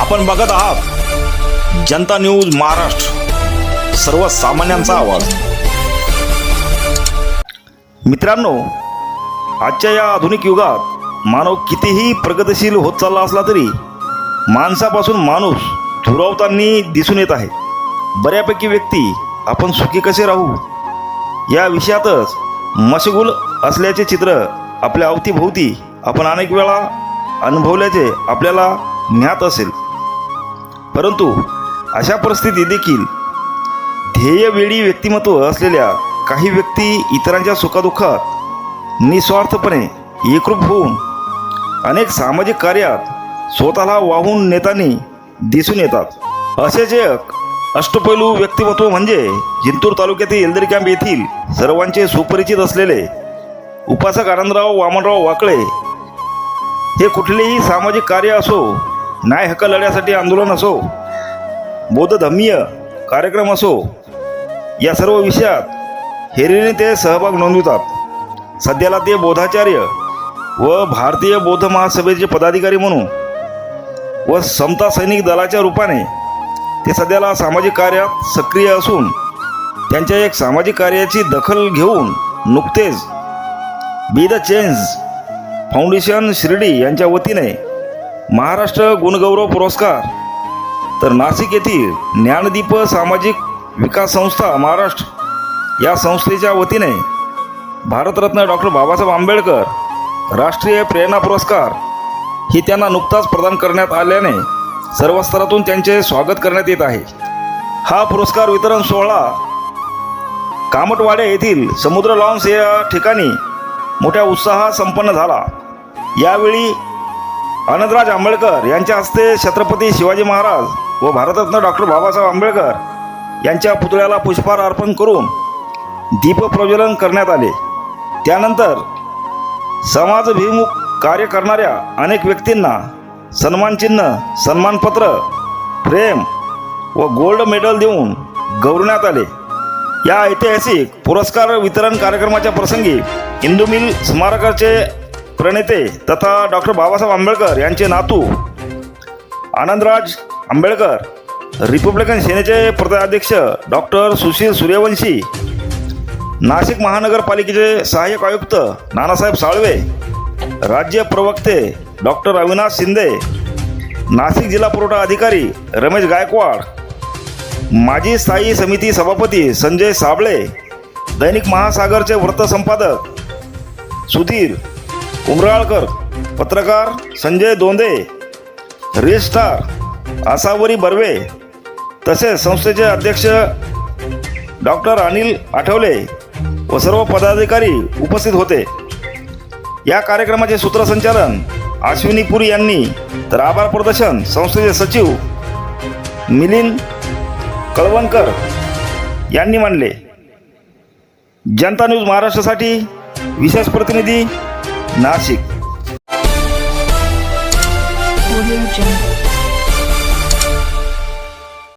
आपण बघत आहात जनता न्यूज महाराष्ट्र, सर्वसामान्यांचा आवाज। मित्रांनो, आजच्या या आधुनिक युगात मानव कितीही प्रगतिशील होत चालला असला तरी माणसापासून माणूस दुरावताना दिसून येत आहे। बऱ्यापैकी व्यक्ती आपण सुखी कसे राहू या विषयातच मशगूल असल्याचे चित्र आपल्या अवतीभोवती आपण अनेक वेळा अनुभवल्याचे आपल्याला ज्ञात असेल। परंतु अशा परिस्थितीत देखील ध्येयवेळी व्यक्तिमत्व असलेल्या काही व्यक्ती इतरांच्या सुखदुःखात निस्वार्थपणे एकरूप होऊन अनेक सामाजिक कार्यात स्वतःला वाहून नेताना दिसून येतात। असेच एक अष्टपैलू व्यक्तिमत्व म्हणजे जिंतूर तालुक्यातील एल्दरी कॅम्प येथील सर्वांचे सुपरिचित असलेले उपासक आनंदराव वामनराव वाकळे। हे कुठलेही सामाजिक कार्य असो, न्याय हक्क लढ्यासाठी आंदोलन असो, बौद्ध धर्मीय कार्यक्रम असो, या सर्व विषयात हिरिरीने ते सहभाग नोंदवितात। सध्याला ते बोधाचार्य व भारतीय बौद्ध महासभेचे पदाधिकारी म्हणून व समता सैनिक दलाच्या रूपाने ते सध्याला सामाजिक कार्यात सक्रिय असून त्यांच्या एक सामाजिक कार्याची दखल घेऊन नुकतेच be the change foundation Shirdi यांच्या वतीने महाराष्ट्र गुणगौरव पुरस्कार, तर नाशिक येथील ज्ञानदीप सामाजिक विकास संस्था महाराष्ट्र या संस्थेच्या वतीने भारतरत्न डॉक्टर बाबासाहेब आंबेडकर राष्ट्रीय प्रेरणा पुरस्कार ही त्यांना नुकताच प्रदान करण्यात आल्याने सर्व स्तरातून त्यांचे स्वागत करण्यात येत आहे। हा पुरस्कार वितरण सोहळा कामटवाडे येथील समुद्र लॉन्स या ठिकाणी मोठ्या उत्साहात संपन्न झाला। यावेळी आनंदराज आंबेडकर यांच्या हस्ते छत्रपती शिवाजी महाराज व भारतरत्न डॉक्टर बाबासाहेब आंबेडकर यांच्या पुतळ्याला पुष्पहार अर्पण करून दीपप्रज्वलन करण्यात आले। त्यानंतर समाजभिमुख कार्य करणाऱ्या अनेक व्यक्तींना सन्मानचिन्ह, सन्मानपत्र, फ्रेम व गोल्ड मेडल देऊन गौरवण्यात आले। या ऐतिहासिक पुरस्कार वितरण कार्यक्रमाच्या प्रसंगी इंदू मिल स्मारकाचे प्रणेते तथा डॉक्टर बाबासाहेब आंबेडकर यांचे नातू आनंदराज आंबेडकर, रिपब्लिकन सेनेचे प्रदेशाध्यक्ष डॉक्टर सुशील सूर्यवंशी, नाशिक महानगरपालिकेचे सहाय्यक आयुक्त नानासाहेब साळवे, राज्य प्रवक्ते डॉक्टर अविनाश शिंदे, नाशिक जिल्हा पुरवठा अधिकारी रमेश गायकवाड, माजी स्थायी समिती सभापती संजय साबळे, दैनिक महासागरचे वृत्तसंपादक सुधीर उमराळकर, पत्रकार संजय दोंदे, रील स्टार आसावरी बर्वे, तसेच संस्थेचे अध्यक्ष डॉक्टर अनिल आठवले व सर्व पदाधिकारी उपस्थित होते। या कार्यक्रमाचे सूत्रसंचालन अश्विनी पुरी यांनी, तर आभार प्रदर्शन संस्थेचे सचिव मिलिंद कळवणकर यांनी मानले। जनता न्यूज महाराष्ट्रासाठी विशेष प्रतिनिधी नाशिक। Audio Jungle.